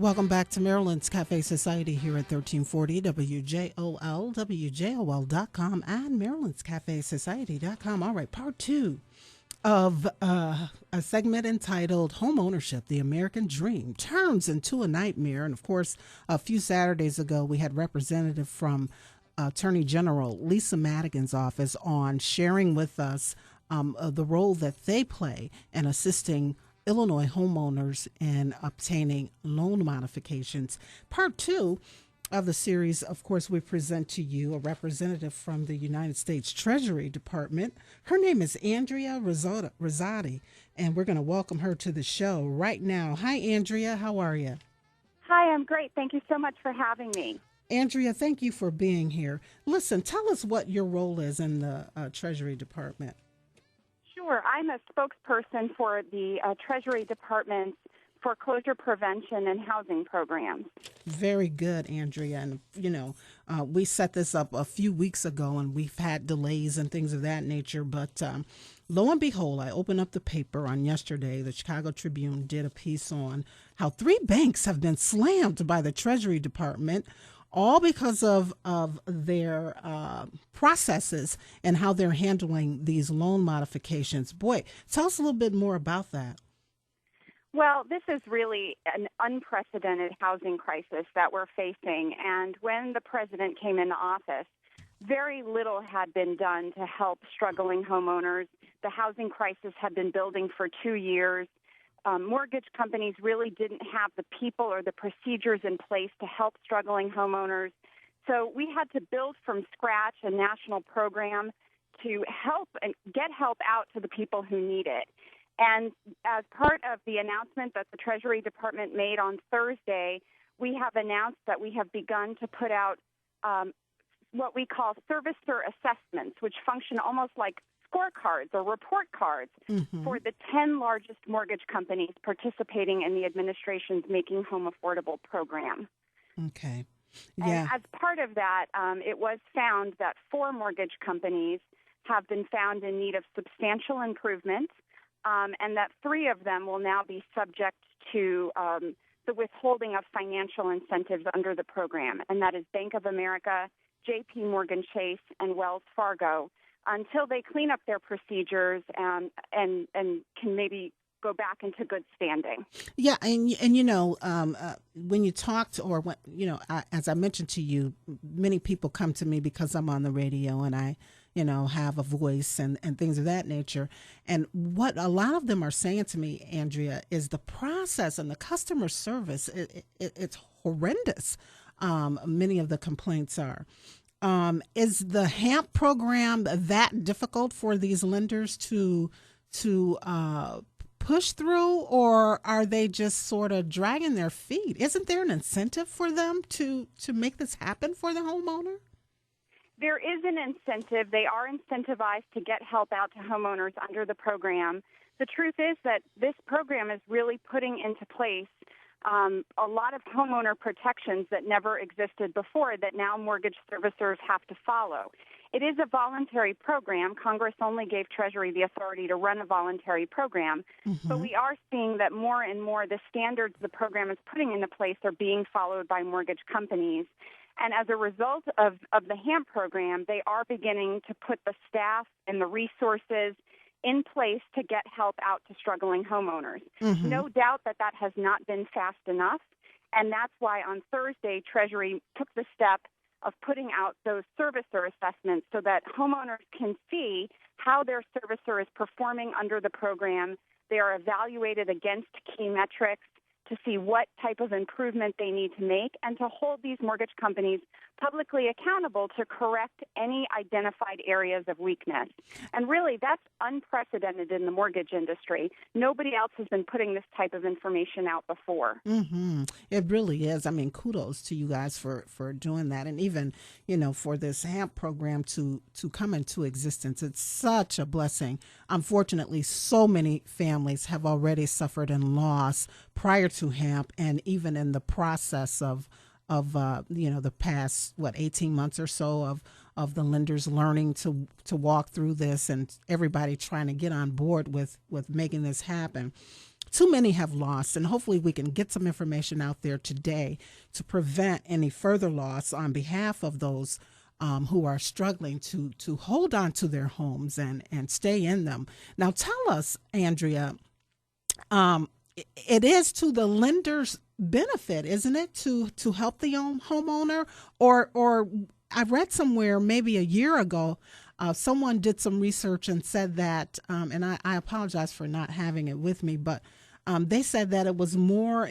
Welcome back to Maryland's Cafe Society here at 1340 WJOL, WJOL.com, and Maryland'sCafeSociety.com. All right, part two of a segment entitled Home Ownership, the American Dream Turns into a Nightmare. And of course, a few Saturdays ago, we had representative from Attorney General Lisa Madigan's office on sharing with us the role that they play in assisting Illinois homeowners in obtaining loan modifications. Part two of the series, of course, we present to you a representative from the United States Treasury Department. Her name is Andrea Rosati, and we're going to welcome her to the show right now. Hi, Andrea. How are you? Hi, I'm great. Thank you so much for having me. Andrea, thank you for being here. Listen, tell us what your role is in the Treasury Department. Sure. I'm a spokesperson for the Treasury Department's foreclosure prevention and housing programs. Very good, Andrea. And, we set this up a few weeks ago, and we've had delays and things of that nature. But lo and behold, I opened up the paper on yesterday. The Chicago Tribune did a piece on how 3 banks have been slammed by the Treasury Department, all because of their processes and how they're handling these loan modifications. Boy, tell us a little bit more about that. Well, this is really an unprecedented housing crisis that we're facing. And when the president came into office, very little had been done to help struggling homeowners. The housing crisis had been building for 2 years. Mortgage companies really didn't have the people or the procedures in place to help struggling homeowners. So we had to build from scratch a national program to help and get help out to the people who need it. And as part of the announcement that the Treasury Department made on Thursday, we have announced that we have begun to put out what we call servicer assessments, which function almost like scorecards or report cards for the 10 largest mortgage companies participating in the administration's Making Home Affordable program. Okay. Yeah. And as part of that, it was found that 4 mortgage companies have been found in need of substantial improvement, and that 3 of them will now be subject to the withholding of financial incentives under the program, and that is Bank of America, J.P. Morgan Chase, and Wells Fargo, until they clean up their procedures and can maybe go back into good standing. Yeah, and when you talked, or when, as I mentioned to you, many people come to me because I'm on the radio and I, have a voice and things of that nature. And what a lot of them are saying to me, Andrea, is the process and the customer service, it's horrendous. Many of the complaints are. Is the HAMP program that difficult for these lenders to push through, or are they just sort of dragging their feet? Isn't there an incentive for them to make this happen for the homeowner? There is an incentive. They are incentivized to get help out to homeowners under the program. The truth is that this program is really putting into place a lot of homeowner protections that never existed before that now mortgage servicers have to follow. It is a voluntary program. Congress only gave Treasury the authority to run a voluntary program, but we are seeing that more and more the standards the program is putting into place are being followed by mortgage companies. And as a result of the HAMP program, they are beginning to put the staff and the resources in place to get help out to struggling homeowners. No doubt that has not been fast enough, and that's why on Thursday, Treasury took the step of putting out those servicer assessments so that homeowners can see how their servicer is performing under the program. They are evaluated against key metrics to see what type of improvement they need to make and to hold these mortgage companies publicly accountable to correct any identified areas of weakness. And really, that's unprecedented in the mortgage industry. Nobody else has been putting this type of information out before. It really is. I mean, kudos to you guys for doing that. And even, for this HAMP program to come into existence, it's such a blessing. Unfortunately, so many families have already suffered and lost prior to HAMP, and even in the process of the past 18 months or so of the lenders learning to walk through this, and everybody trying to get on board with making this happen. too many have lost, and hopefully we can get some information out there today to prevent any further loss on behalf of those who are struggling to hold on to their homes and stay in them. Now, tell us, Andrea, it is to the lender's benefit, isn't it, to help the homeowner? Or I read somewhere maybe a year ago, someone did some research and said that, and I apologize for not having it with me, but they said that it was more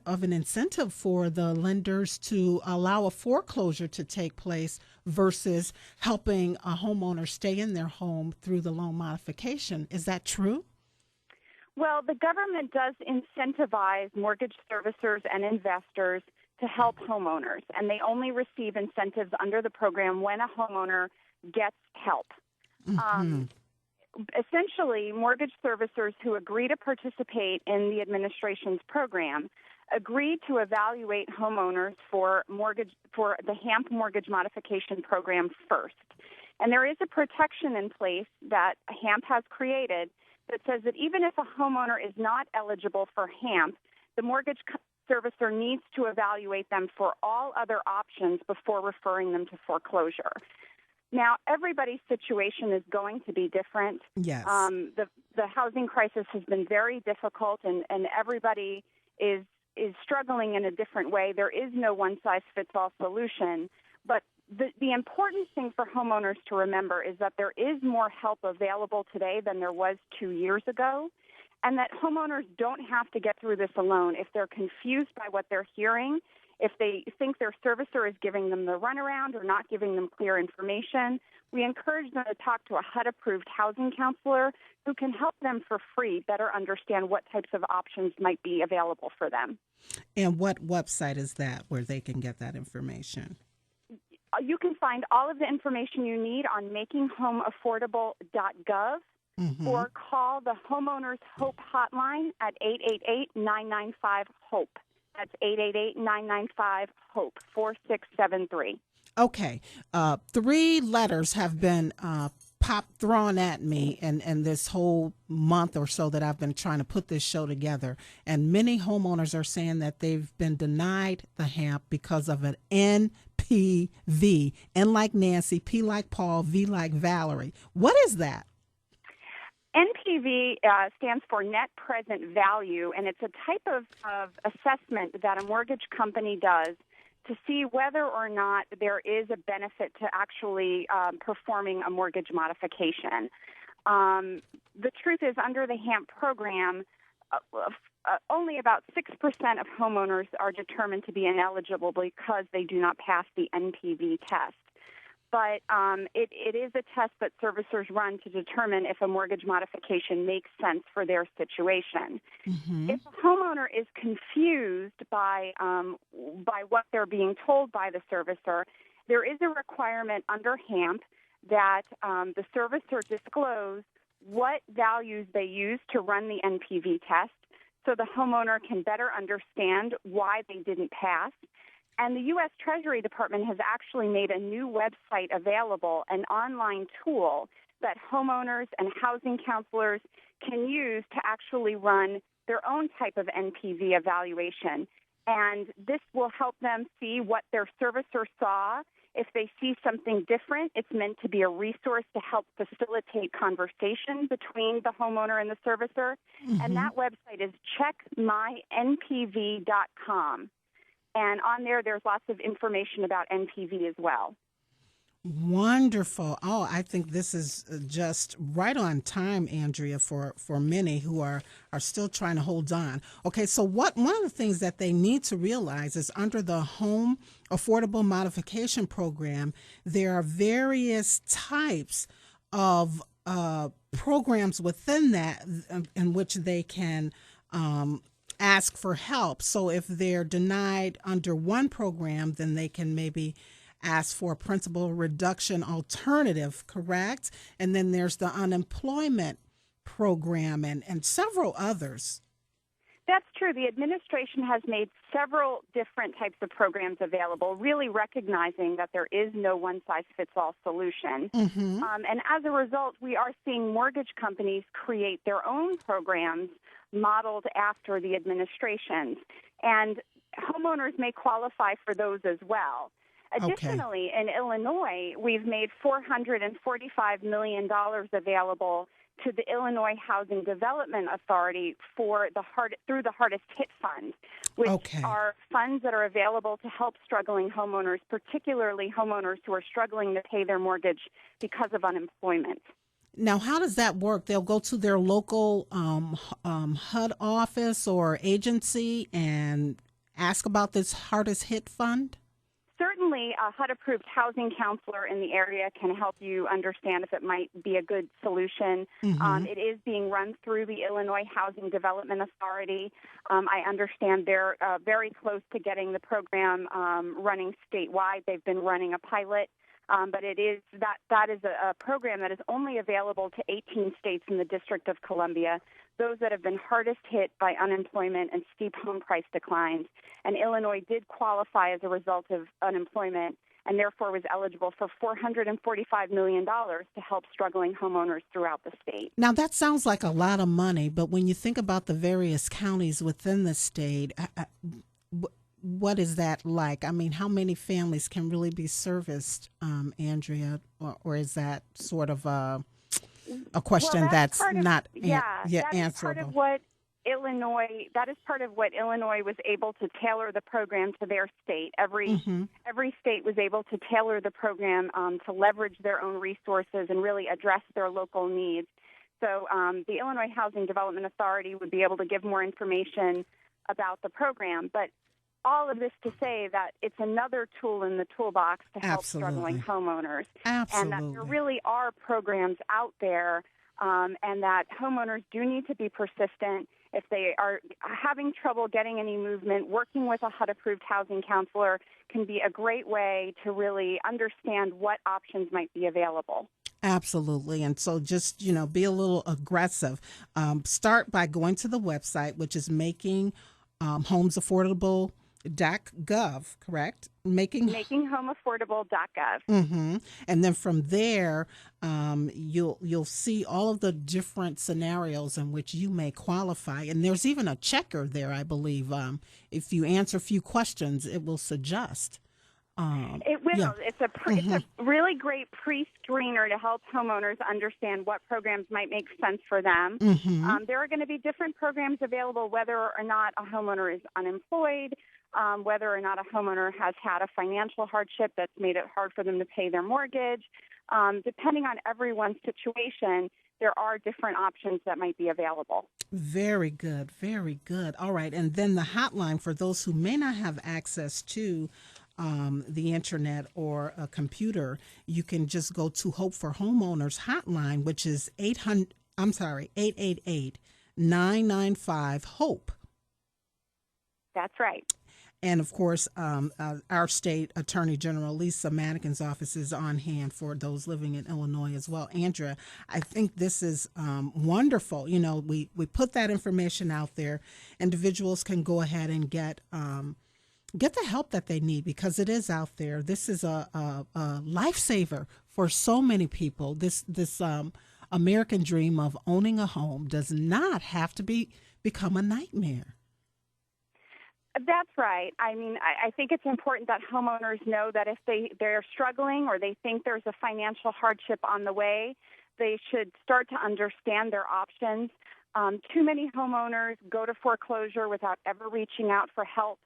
of an incentive for the lenders to allow a foreclosure to take place versus helping a homeowner stay in their home through the loan modification. Is that true? Well, the government does incentivize mortgage servicers and investors to help homeowners, and they only receive incentives under the program when a homeowner gets help. Mm-hmm. Essentially, mortgage servicers who agree to participate in the administration's program agree to evaluate homeowners for the HAMP mortgage modification program first. And there is a protection in place that HAMP has created that says that even if a homeowner is not eligible for HAMP, the mortgage servicer needs to evaluate them for all other options before referring them to foreclosure. Now, everybody's situation is going to be different. Yes. The housing crisis has been very difficult, and everybody is struggling in a different way. There is no one-size-fits-all solution. But the important thing for homeowners to remember is that there is more help available today than there was 2 years ago, and that homeowners don't have to get through this alone. If they're confused by what they're hearing, if they think their servicer is giving them the runaround or not giving them clear information, we encourage them to talk to a HUD-approved housing counselor who can help them for free better understand what types of options might be available for them. And what website is that where they can get that information? You can find all of the information you need on makinghomeaffordable.gov Mm-hmm. or call the Homeowners Hope Hotline at 888-995-HOPE. That's 888-995-HOPE, 4673. Okay. 3 letters have been thrown at me in this whole month or so that I've been trying to put this show together. And many homeowners are saying that they've been denied the HAMP because of an NPV. N like Nancy, P like Paul, V like Valerie. What is that? NPV stands for net present value, and it's a type of assessment that a mortgage company does to see whether or not there is a benefit to actually performing a mortgage modification. The truth is, under the HAMP program, only about 6% of homeowners are determined to be ineligible because they do not pass the NPV test. But it is a test that servicers run to determine if a mortgage modification makes sense for their situation. Mm-hmm. If a homeowner is confused by what they're being told by the servicer, there is a requirement under HAMP that the servicer disclose what values they use to run the NPV test so the homeowner can better understand why they didn't pass. And the U.S. Treasury Department has actually made a new website available, an online tool that homeowners and housing counselors can use to actually run their own type of NPV evaluation. And this will help them see what their servicer saw. If they see something different, it's meant to be a resource to help facilitate conversation between the homeowner and the servicer. Mm-hmm. And that website is checkmynpv.com. And on there's lots of information about NPV as well. Wonderful. Oh, I think this is just right on time, Andrea, for many who are still trying to hold on. Okay, so one of the things that they need to realize is under the Home Affordable Modification Program, there are various types of programs within that in which they can ask for help. So if they're denied under one program, then they can maybe ask for a principal reduction alternative, correct? And then there's the unemployment program and several others. That's true. The administration has made several different types of programs available, really recognizing that there is no one-size-fits-all solution. Mm-hmm. And as a result, we are seeing mortgage companies create their own programs modeled after the administration's. And homeowners may qualify for those as well. Additionally, in Illinois, we've made $445 million available to the Illinois Housing Development Authority through the Hardest Hit Fund, which are funds that are available to help struggling homeowners, particularly homeowners who are struggling to pay their mortgage because of unemployment. Now, how does that work? They'll go to their local HUD office or agency and ask about this Hardest Hit Fund? Certainly, a HUD-approved housing counselor in the area can help you understand if it might be a good solution. It is being run through the Illinois Housing Development Authority. I understand they're very close to getting the program running statewide. They've been running a pilot. But it is that is a program that is only available to 18 states in the District of Columbia, those that have been hardest hit by unemployment and steep home price declines. And Illinois did qualify as a result of unemployment and therefore was eligible for $445 million to help struggling homeowners throughout the state. Now, that sounds like a lot of money, but when you think about the various counties within the state, what is that like? I mean, how many families can really be serviced, Andrea, or is that sort of a question that's not answerable? That is part of what Illinois was able to tailor the program to their state. Every state was able to tailor the program to leverage their own resources and really address their local needs. So the Illinois Housing Development Authority would be able to give more information about the program, but all of this to say that it's another tool in the toolbox to help struggling homeowners. And that there really are programs out there and that homeowners do need to be persistent. If they are having trouble getting any movement, working with a HUD-approved housing counselor can be a great way to really understand what options might be available. Absolutely. And so just, be a little aggressive. Start by going to the website, which is Making Homes Affordable. .gov, correct? MakingHomeAffordable.gov. And then from there, you'll see all of the different scenarios in which you may qualify. And there's even a checker there, I believe. If you answer a few questions, it will suggest. It will. Yeah. It's a really great pre-screener to help homeowners understand what programs might make sense for them. There are going to be different programs available whether or not a homeowner is unemployed, whether or not a homeowner has had a financial hardship that's made it hard for them to pay their mortgage. Depending on everyone's situation, there are different options that might be available. Very good. Very good. All right. And then the hotline for those who may not have access to the internet or a computer, you can just go to Hope for Homeowners hotline, which is 888-995-HOPE. That's right. And, of course, our state attorney general, Lisa Madigan's office is on hand for those living in Illinois as well. Andrea, I think this is wonderful. We put that information out there. Individuals can go ahead and get the help that they need because it is out there. This is a lifesaver for so many people. This American dream of owning a home does not have to become a nightmare. That's right. I mean, I think it's important that homeowners know that if they're struggling or they think there's a financial hardship on the way, they should start to understand their options. Too many homeowners go to foreclosure without ever reaching out for help.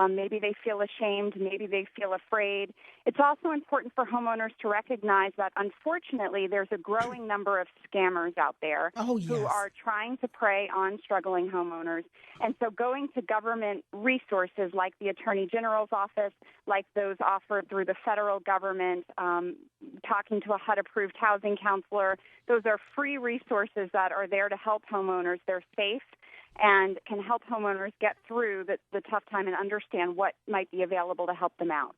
Maybe they feel ashamed. Maybe they feel afraid. It's also important for homeowners to recognize that, unfortunately, there's a growing number of scammers out there who are trying to prey on struggling homeowners. And so going to government resources like the Attorney General's office, like those offered through the federal government, talking to a HUD-approved housing counselor, those are free resources that are there to help homeowners. They're safe and can help homeowners get through the tough time and understand what might be available to help them out.